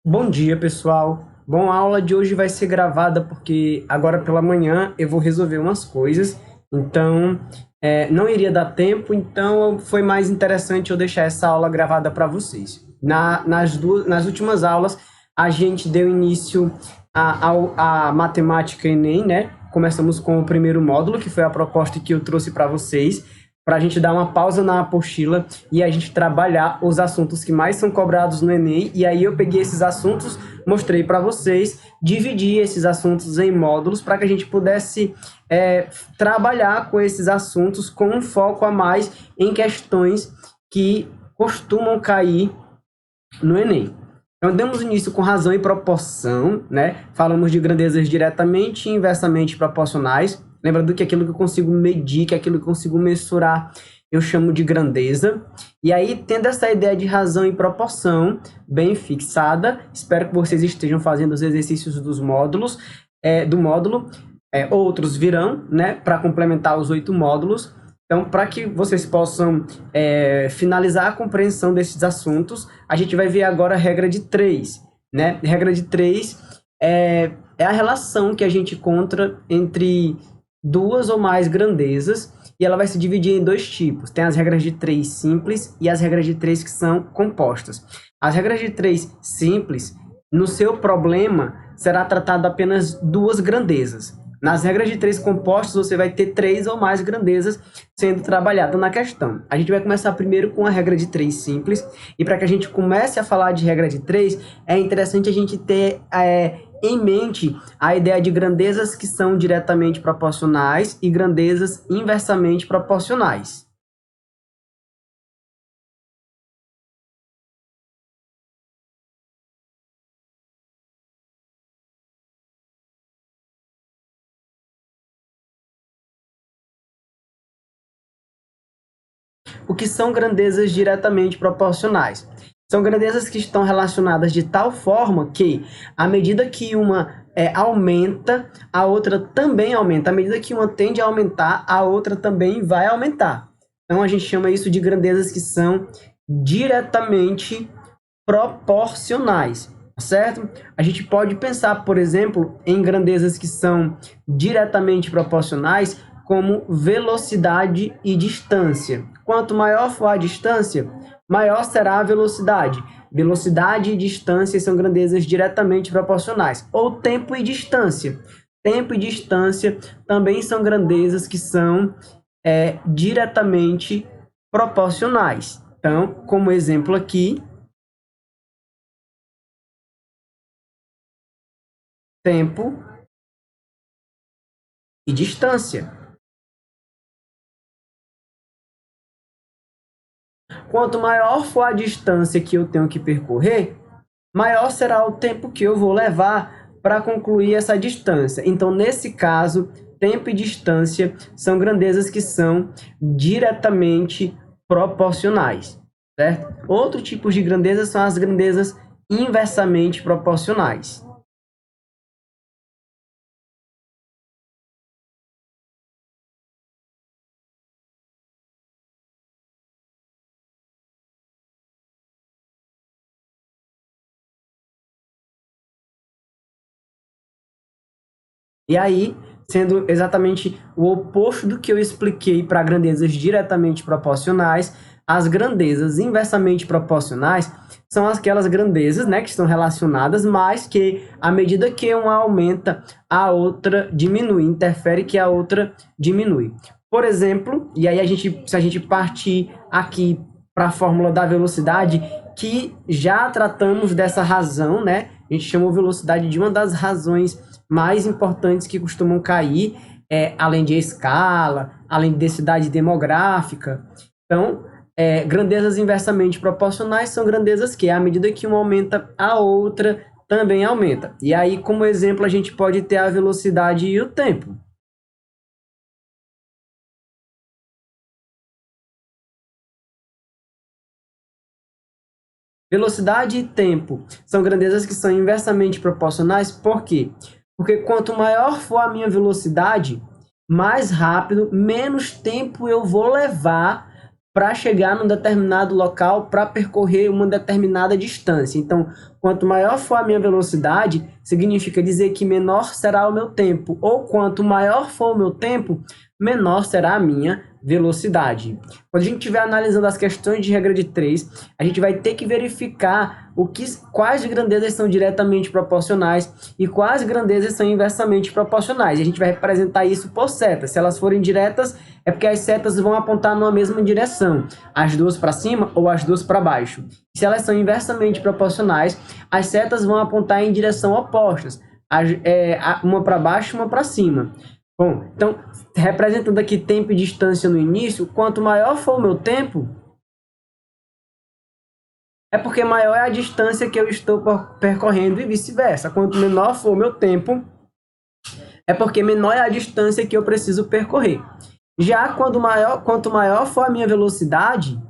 Bom dia, pessoal. Bom, a aula de hoje vai ser gravada porque agora pela manhã eu vou resolver umas coisas, então não iria dar tempo, então foi mais interessante eu deixar essa aula gravada para vocês. Nas últimas aulas, a gente deu início à matemática Enem, né? Começamos com o primeiro módulo, que foi a proposta que eu trouxe para vocês, para a gente dar uma pausa na apostila e a gente trabalhar os assuntos que mais são cobrados no Enem. E aí eu peguei esses assuntos, mostrei para vocês, dividi esses assuntos em módulos para que a gente pudesse trabalhar com esses assuntos com um foco a mais em questões que costumam cair no Enem. Então, demos início com razão e proporção, né? Falamos de grandezas diretamente e inversamente proporcionais. Lembrando que aquilo que eu consigo medir, que aquilo que eu consigo mensurar, eu chamo de grandeza. E aí, tendo essa ideia de razão e proporção bem fixada, espero que vocês estejam fazendo os exercícios dos módulos, do módulo. Outros virão, né, para complementar os 8 módulos. Então, para que vocês possam finalizar a compreensão desses assuntos, a gente vai ver agora a regra de 3, né? Regra de 3 é a relação que a gente encontra entre duas ou mais grandezas, e ela vai se dividir em dois tipos. Tem as regras de 3 simples e as regras de 3 que são compostas. As regras de 3 simples, no seu problema, será tratado apenas duas grandezas. Nas regras de 3 compostas, você vai ter 3 ou mais grandezas sendo trabalhadas na questão. A gente vai começar primeiro com a regra de 3 simples, e para que a gente comece a falar de regra de 3, é interessante a gente ter em mente a ideia de grandezas que são diretamente proporcionais e grandezas inversamente proporcionais. O que são grandezas diretamente proporcionais? São grandezas que estão relacionadas de tal forma que, à medida que uma aumenta, a outra também aumenta. À medida que uma tende a aumentar, a outra também vai aumentar. Então, a gente chama isso de grandezas que são diretamente proporcionais, certo? A gente pode pensar, por exemplo, em grandezas que são diretamente proporcionais, como velocidade e distância. Quanto maior for a distância, maior será a velocidade. Velocidade e distância são grandezas diretamente proporcionais. Ou tempo e distância. Tempo e distância também são grandezas que são diretamente proporcionais. Então, como exemplo aqui, tempo e distância. Quanto maior for a distância que eu tenho que percorrer, maior será o tempo que eu vou levar para concluir essa distância. Então, nesse caso, tempo e distância são grandezas que são diretamente proporcionais, certo? Outro tipo de grandeza são as grandezas inversamente proporcionais. E aí, sendo exatamente o oposto do que eu expliquei para grandezas diretamente proporcionais, as grandezas inversamente proporcionais são aquelas grandezas, né, que estão relacionadas, mas que, à medida que uma aumenta, a outra diminui, interfere que a outra diminui. Por exemplo, e aí se a gente partir aqui para a fórmula da velocidade, que já tratamos dessa razão, né, a gente chamou velocidade de uma das razões mais importantes que costumam cair, além de escala, além de densidade demográfica. Então, grandezas inversamente proporcionais são grandezas que, à medida que uma aumenta, a outra também aumenta. E aí, como exemplo, a gente pode ter a velocidade e o tempo. Velocidade e tempo são grandezas que são inversamente proporcionais, por quê? Porque quanto maior for a minha velocidade, mais rápido, menos tempo eu vou levar para chegar num determinado local, para percorrer uma determinada distância. Então, quanto maior for a minha velocidade, significa dizer que menor será o meu tempo, ou quanto maior for o meu tempo, menor será a minha velocidade. Quando a gente estiver analisando as questões de regra de 3, a gente vai ter que verificar quais grandezas são diretamente proporcionais e quais grandezas são inversamente proporcionais. E a gente vai representar isso por setas. Se elas forem diretas, é porque as setas vão apontar numa mesma direção, as duas para cima ou as duas para baixo. Se elas são inversamente proporcionais, as setas vão apontar em direção opostas, uma para baixo e uma para cima. Bom, então, representando aqui tempo e distância no início, quanto maior for o meu tempo, é porque maior é a distância que eu estou percorrendo e vice-versa. Quanto menor for o meu tempo, é porque menor é a distância que eu preciso percorrer. Já quanto maior for a minha velocidade,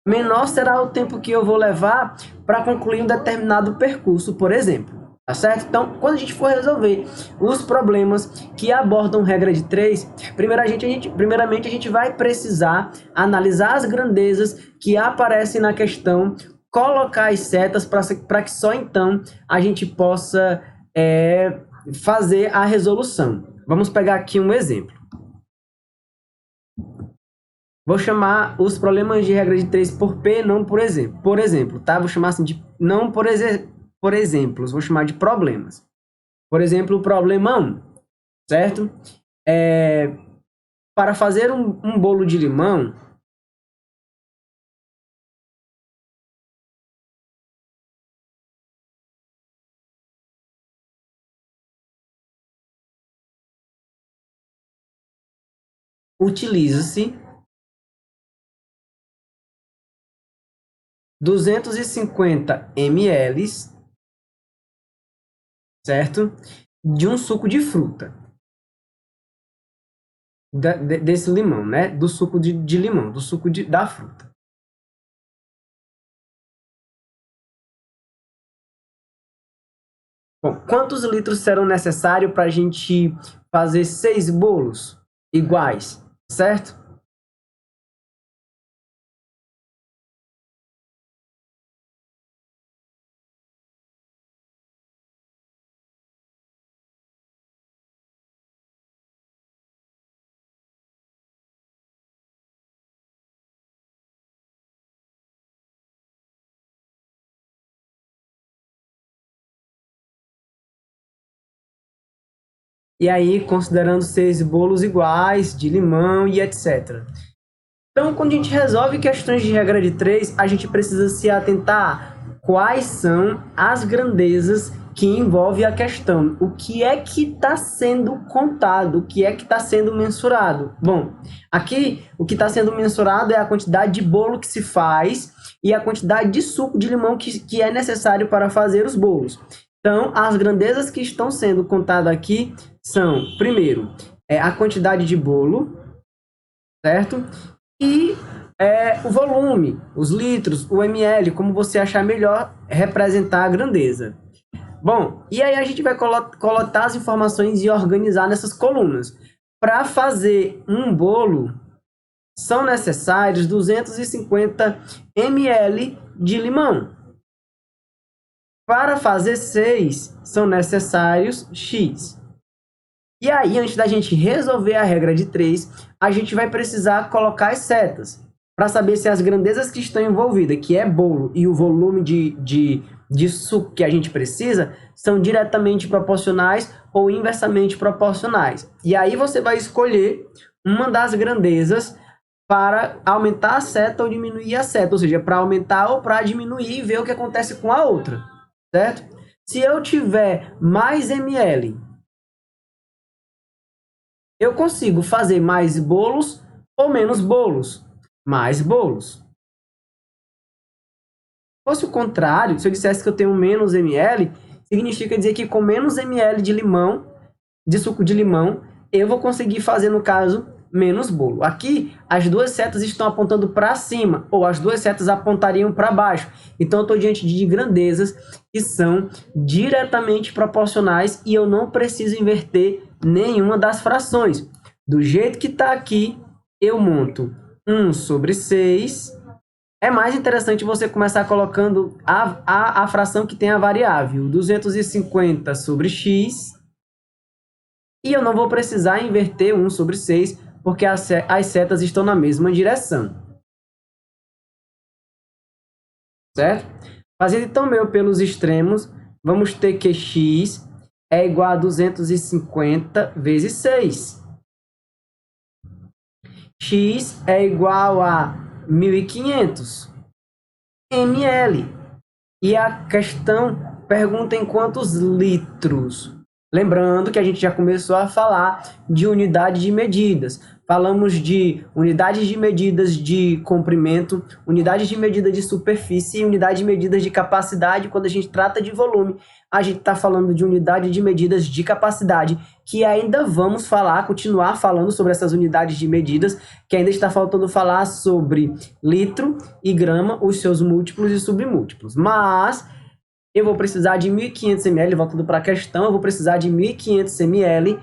menor será o tempo que eu vou levar para concluir um determinado percurso, por exemplo. Tá certo? Então, quando a gente for resolver os problemas que abordam regra de 3, primeiramente a gente vai precisar analisar as grandezas que aparecem na questão, colocar as setas para que só então a gente possa fazer a resolução. Vamos pegar aqui um exemplo. Vou chamar os problemas de regra de 3 por P, não por exemplo. Por exemplo, tá? Vou chamar assim de não por exemplos, vou chamar de problemas. Por exemplo, o problema 1, certo? Para fazer um bolo de limão, utiliza-se 250 ml, certo? De um suco de fruta. Desse limão, né? Do suco de limão, do suco da fruta. Bom, quantos litros serão necessários para a gente fazer 6 bolos iguais, certo? E aí, considerando 6 bolos iguais, de limão e etc. Então, quando a gente resolve questões de regra de 3, a gente precisa se atentar quais são as grandezas que envolvem a questão. O que é que está sendo contado? O que é que está sendo mensurado? Bom, aqui o que está sendo mensurado é a quantidade de bolo que se faz e a quantidade de suco de limão que é necessário para fazer os bolos. Então, as grandezas que estão sendo contadas aqui são, primeiro, a quantidade de bolo, certo? E o volume, os litros, o ml, como você achar melhor representar a grandeza. Bom, e aí a gente vai coletar as informações e organizar nessas colunas. Para fazer um bolo, são necessários 250 ml de limão. Para fazer 6, são necessários X. E aí, antes da gente resolver a regra de 3, a gente vai precisar colocar as setas para saber se as grandezas que estão envolvidas, que é bolo, e o volume de suco que a gente precisa, são diretamente proporcionais ou inversamente proporcionais. E aí você vai escolher uma das grandezas para aumentar a seta ou diminuir a seta, ou seja, para aumentar ou para diminuir e ver o que acontece com a outra, certo? Se eu tiver mais ml, eu consigo fazer mais bolos ou menos bolos? Mais bolos. Se fosse o contrário, se eu dissesse que eu tenho menos ml, significa dizer que com menos ml de limão, de suco de limão, eu vou conseguir fazer, no caso, menos bolo. Aqui, as duas setas estão apontando para cima, ou as duas setas apontariam para baixo. Então, eu estou diante de grandezas que são diretamente proporcionais e eu não preciso inverter nenhuma das frações. Do jeito que está aqui, eu monto 1 sobre 6. É mais interessante você começar colocando a fração que tem a variável 250 sobre x. E eu não vou precisar inverter 1 sobre 6, porque as setas estão na mesma direção. Certo? Fazendo então meu pelos extremos, vamos ter que x é igual a 250 vezes 6. X é igual a 1.500 ml. E a questão pergunta em quantos litros. Lembrando que a gente já começou a falar de unidade de medidas. Falamos de unidades de medidas de comprimento, unidades de medida de superfície e unidade de medidas de capacidade. Quando a gente trata de volume, a gente está falando de unidade de medidas de capacidade, que ainda vamos continuar falando sobre essas unidades de medidas, que ainda está faltando falar sobre litro e grama, os seus múltiplos e submúltiplos. Mas eu vou precisar de 1.500 ml, voltando para a questão, eu vou precisar de 1.500 ml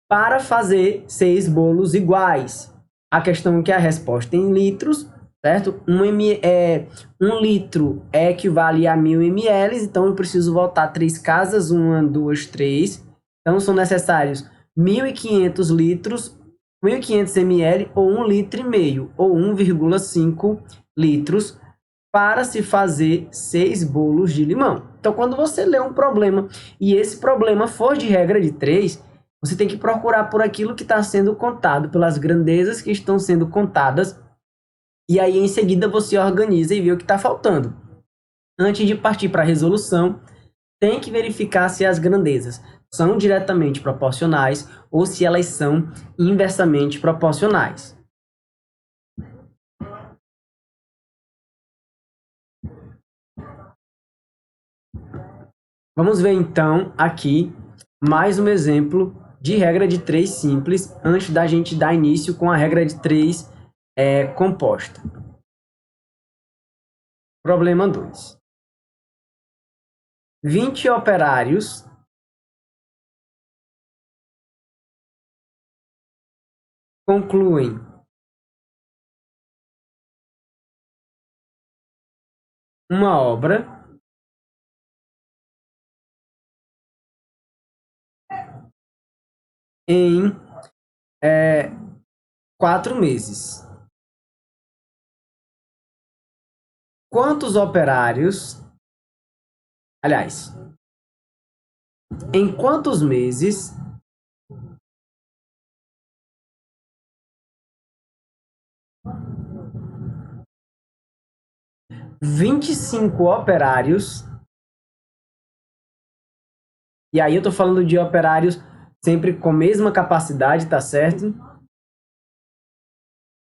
para fazer 6 bolos iguais. A questão é que a resposta é em litros, certo? 1 litro equivale a 1.000 ml, então eu preciso voltar 3 casas, 1, 2, 3. Então são necessários 1.500 litros, 1.500 ml ou 1,5 litro, ou 1,5 litros, para se fazer 6 bolos de limão. Então, quando você lê um problema e esse problema for de regra de 3, você tem que procurar por aquilo que está sendo contado, pelas grandezas que estão sendo contadas, e aí em seguida você organiza e vê o que está faltando. Antes de partir para a resolução, tem que verificar se as grandezas são diretamente proporcionais ou se elas são inversamente proporcionais. Vamos ver então aqui mais um exemplo de regra de 3 simples, antes da gente dar início com a regra de 3 composta. Problema 2. 20 operários concluem uma obra em 4 meses. Quantos operários, aliás, em quantos meses (25 operários), e aí eu tô falando de operários sempre com a mesma capacidade, tá certo?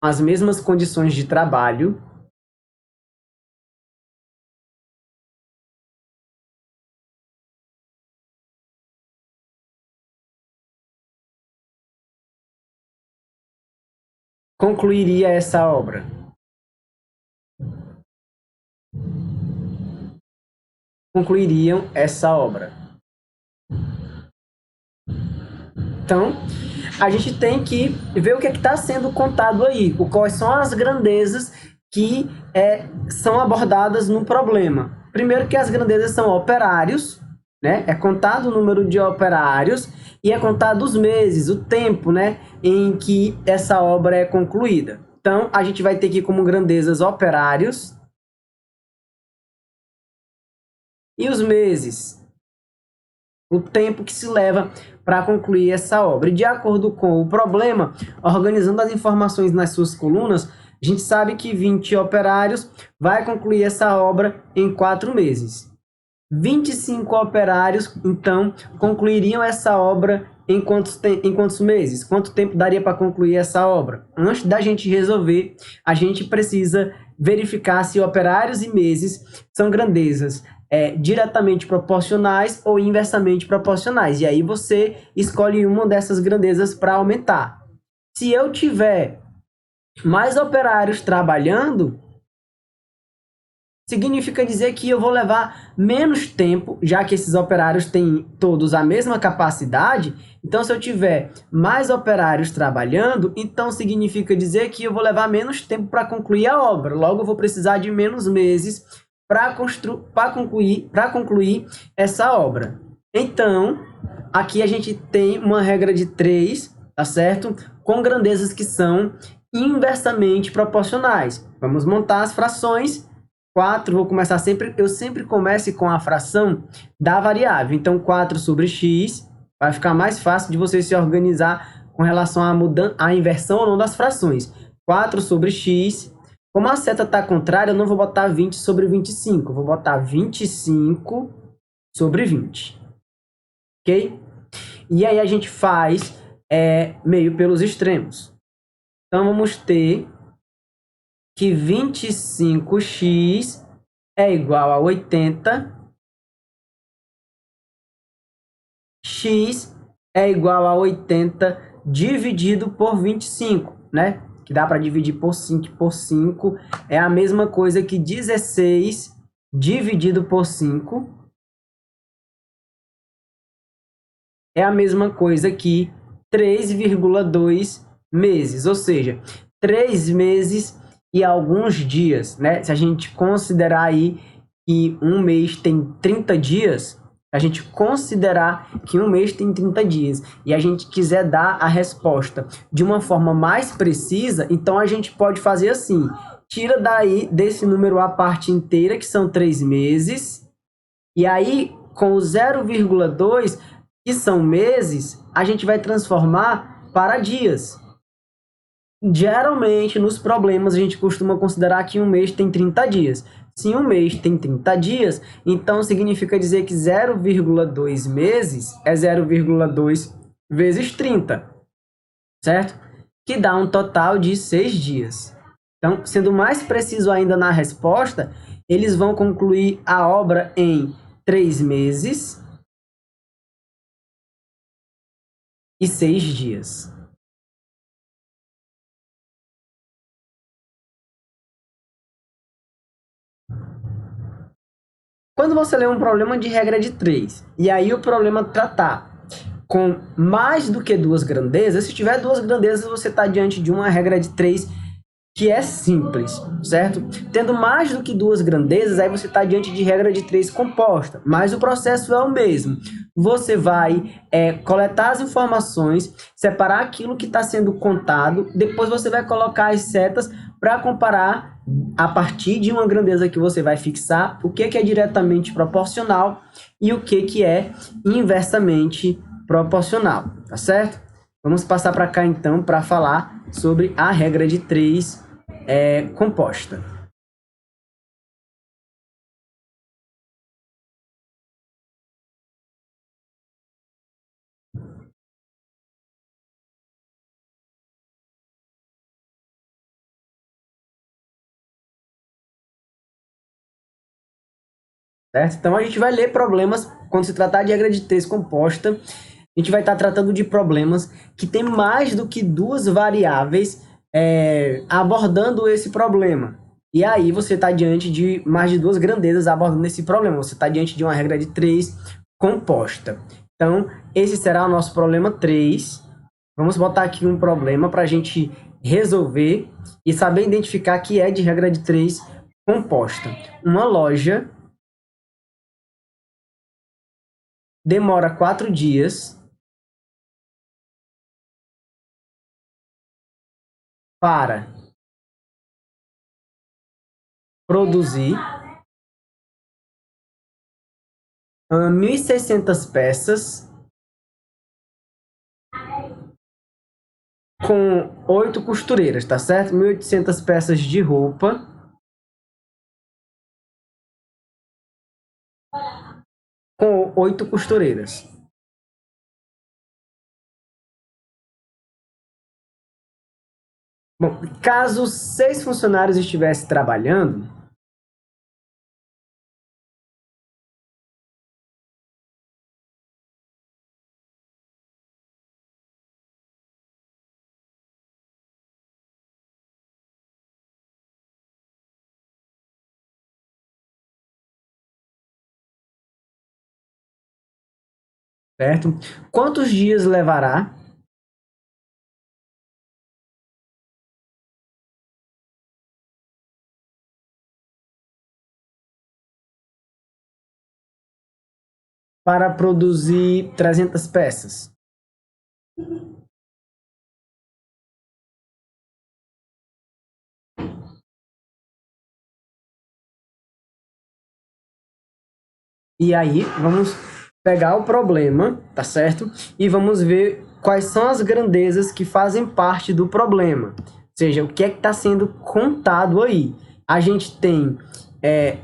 As mesmas condições de trabalho, concluiria essa obra. Concluiriam essa obra. Então, a gente tem que ver o que está sendo contado aí, quais são as grandezas que são abordadas no problema. Primeiro que as grandezas são operários, né? É contado o número de operários e é contado os meses, o tempo, né, em que essa obra é concluída. Então, a gente vai ter aqui como grandezas operários e os meses, o tempo que se leva para concluir essa obra. E de acordo com o problema, organizando as informações nas suas colunas, a gente sabe que 20 operários vai concluir essa obra em 4 meses. 25 operários, então, concluiriam essa obra em quantos meses? Quanto tempo daria para concluir essa obra? Antes da gente resolver, a gente precisa verificar se operários e meses são grandezas diretamente proporcionais ou inversamente proporcionais. E aí você escolhe uma dessas grandezas para aumentar. Se eu tiver mais operários trabalhando, significa dizer que eu vou levar menos tempo, já que esses operários têm todos a mesma capacidade. Então, se eu tiver mais operários trabalhando, então significa dizer que eu vou levar menos tempo para concluir a obra. Logo, eu vou precisar de menos meses para concluir essa obra. Então, aqui a gente tem uma regra de 3, tá certo? Com grandezas que são inversamente proporcionais. Vamos montar as frações. 4, vou começar sempre, eu sempre começo com a fração da variável. Então, 4 sobre x, vai ficar mais fácil de você se organizar com relação à inversão ou não das frações. 4 sobre x, como a seta está contrária, eu não vou botar 20 sobre 25, eu vou botar 25 sobre 20. Ok? E aí a gente faz meio pelos extremos. Então, vamos ter que 25x é igual a 80, x é igual a 80 dividido por 25, né? Que dá para dividir por 5 é a mesma coisa que 16 dividido por 5 é a mesma coisa que 3,2 meses, ou seja, 3 meses e alguns dias, né? Se a gente considerar aí que um mês tem 30 dias, a gente considerar que um mês tem 30 dias e a gente quiser dar a resposta de uma forma mais precisa, então a gente pode fazer assim, tira daí desse número a parte inteira, que são 3 meses, e aí com o 0,2, que são meses, a gente vai transformar para dias. Geralmente, nos problemas, a gente costuma considerar que um mês tem 30 dias. Se um mês tem 30 dias, então significa dizer que 0,2 meses é 0,2 vezes 30, certo? Que dá um total de 6 dias. Então, sendo mais preciso ainda na resposta, eles vão concluir a obra em 3 meses e 6 dias. Quando você lê um problema de regra de 3, e aí o problema tratar com mais do que duas grandezas, se tiver duas grandezas, você está diante de uma regra de 3 que é simples, certo? Tendo mais do que duas grandezas, aí você está diante de regra de 3 composta, mas o processo é o mesmo. Você vai coletar as informações, separar aquilo que está sendo contado, depois você vai colocar as setas para comparar a partir de uma grandeza que você vai fixar o que é diretamente proporcional e o que é inversamente proporcional, tá certo? Vamos passar para cá então para falar sobre a regra de 3 composta. Certo? Então a gente vai ler problemas, quando se tratar de regra de 3 composta, a gente vai estar tratando de problemas que tem mais do que duas variáveis abordando esse problema. E aí você está diante de mais de duas grandezas abordando esse problema. Você está diante de uma regra de 3 composta. Então, esse será o nosso problema 3. Vamos botar aqui um problema para a gente resolver e saber identificar que é de regra de 3 composta. Uma loja demora 4 dias para produzir 1.600 peças com 8 costureiras, tá certo? 1.800 peças de roupa com 8 costureiras. Bom, caso 6 funcionários estivessem trabalhando, certo? Quantos dias levará para produzir 300 peças? E aí, vamos pegar o problema, tá certo? E vamos ver quais são as grandezas que fazem parte do problema. Ou seja, o que é que está sendo contado aí. A gente tem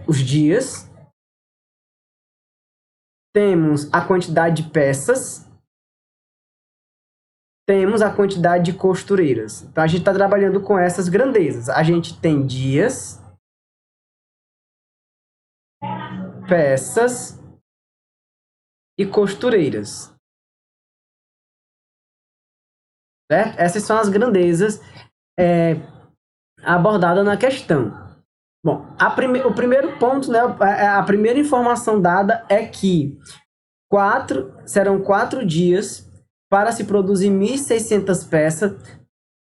os dias, temos a quantidade de peças, temos a quantidade de costureiras. Então, a gente está trabalhando com essas grandezas. A gente tem dias, peças e costureiras. Certo? Essas são as grandezas abordadas na questão. Bom, o primeiro ponto, né, a primeira informação dada é que serão 4 dias para se produzir 1.600 peças,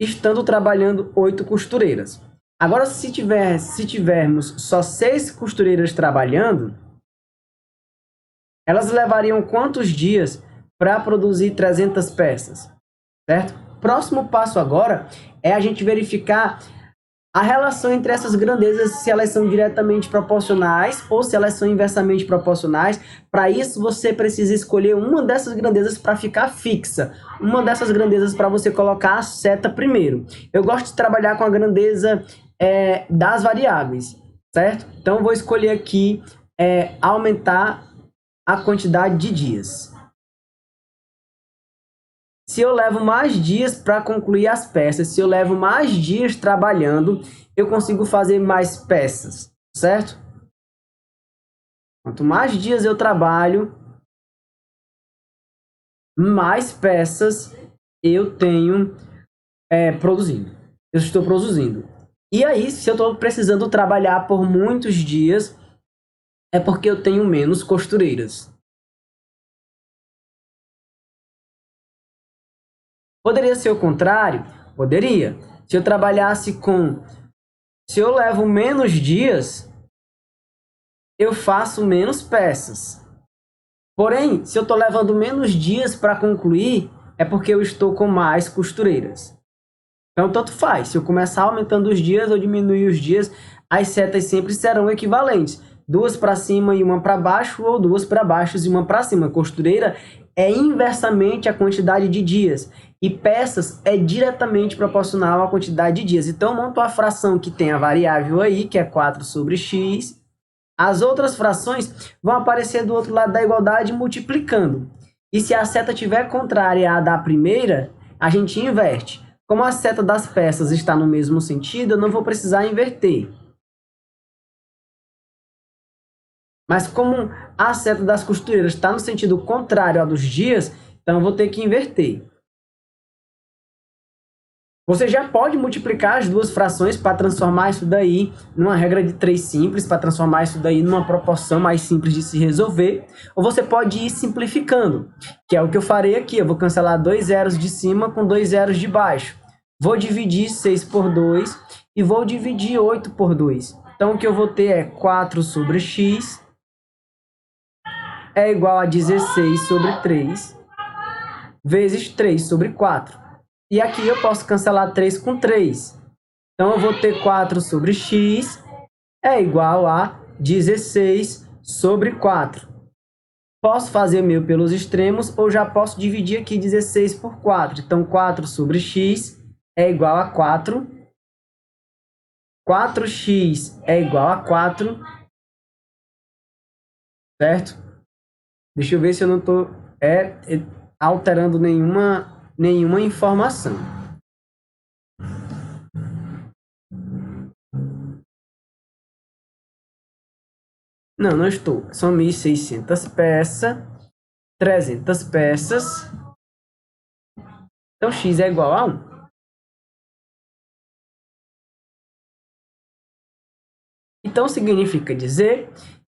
estando trabalhando 8 costureiras. Agora, se tivermos só 6 costureiras trabalhando, elas levariam quantos dias para produzir 300 peças? Certo? Próximo passo agora é a gente verificar a relação entre essas grandezas, se elas são diretamente proporcionais ou se elas são inversamente proporcionais. Para isso, você precisa escolher uma dessas grandezas para ficar fixa. Uma dessas grandezas para você colocar a seta primeiro. Eu gosto de trabalhar com a grandeza das variáveis, certo? Então, vou escolher aqui aumentar a quantidade de dias. Se eu levo mais dias para concluir as peças, se eu levo mais dias trabalhando, eu consigo fazer mais peças, certo? Quanto mais dias eu trabalho, mais peças eu tenho produzindo. Eu estou produzindo. E aí, se eu estou precisando trabalhar por muitos dias, é porque eu tenho menos costureiras. Poderia ser o contrário? Poderia. Se eu trabalhasse se eu levo menos dias, eu faço menos peças. Porém, se eu estou levando menos dias para concluir, é porque eu estou com mais costureiras. Então, tanto faz. Se eu começar aumentando os dias ou diminuir os dias, as setas sempre serão equivalentes. 2 para cima e 1 para baixo, ou 2 para baixo e 1 para cima. Costureira é inversamente a quantidade de dias. E peças é diretamente proporcional à quantidade de dias. Então, monto a fração que tem a variável aí, que é 4 sobre x. As outras frações vão aparecer do outro lado da igualdade multiplicando. E se a seta estiver contrária à da primeira, a gente inverte. Como a seta das peças está no mesmo sentido, eu não vou precisar inverter. Mas como a seta das costureiras está no sentido contrário à dos dias, então eu vou ter que inverter. Você já pode multiplicar as duas frações para transformar isso daí numa regra de 3 simples, para transformar isso daí numa proporção mais simples de se resolver. Ou você pode ir simplificando, que é o que eu farei aqui. Eu vou cancelar 2 zeros de cima com 2 zeros de baixo. Vou dividir 6 por 2 e vou dividir 8 por 2. Então, o que eu vou ter é 4 sobre x é igual a 16 sobre 3 vezes 3 sobre 4. E aqui eu posso cancelar 3 com 3. Então, eu vou ter 4 sobre x é igual a 16 sobre 4. Posso fazer meu pelos extremos ou já posso dividir aqui 16 por 4. Então, 4 sobre x é igual a 4. 4x é igual a 4. Certo? Deixa eu ver se eu não estou alterando nenhuma informação. Não, não estou. São 1.600 peças, 300 peças. Então, x é igual a 1. Então, significa dizer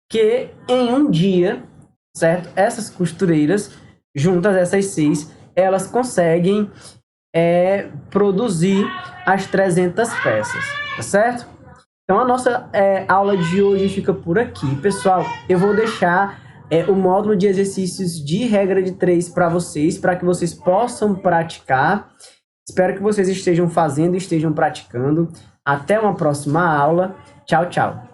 que em um dia, certo? Essas costureiras juntas essas 6, elas conseguem produzir as 300 peças, tá certo? Então a nossa aula de hoje fica por aqui. Pessoal, eu vou deixar o módulo de exercícios de regra de 3 para vocês, para que vocês possam praticar. Espero que vocês estejam fazendo e estejam praticando. Até uma próxima aula. Tchau, tchau.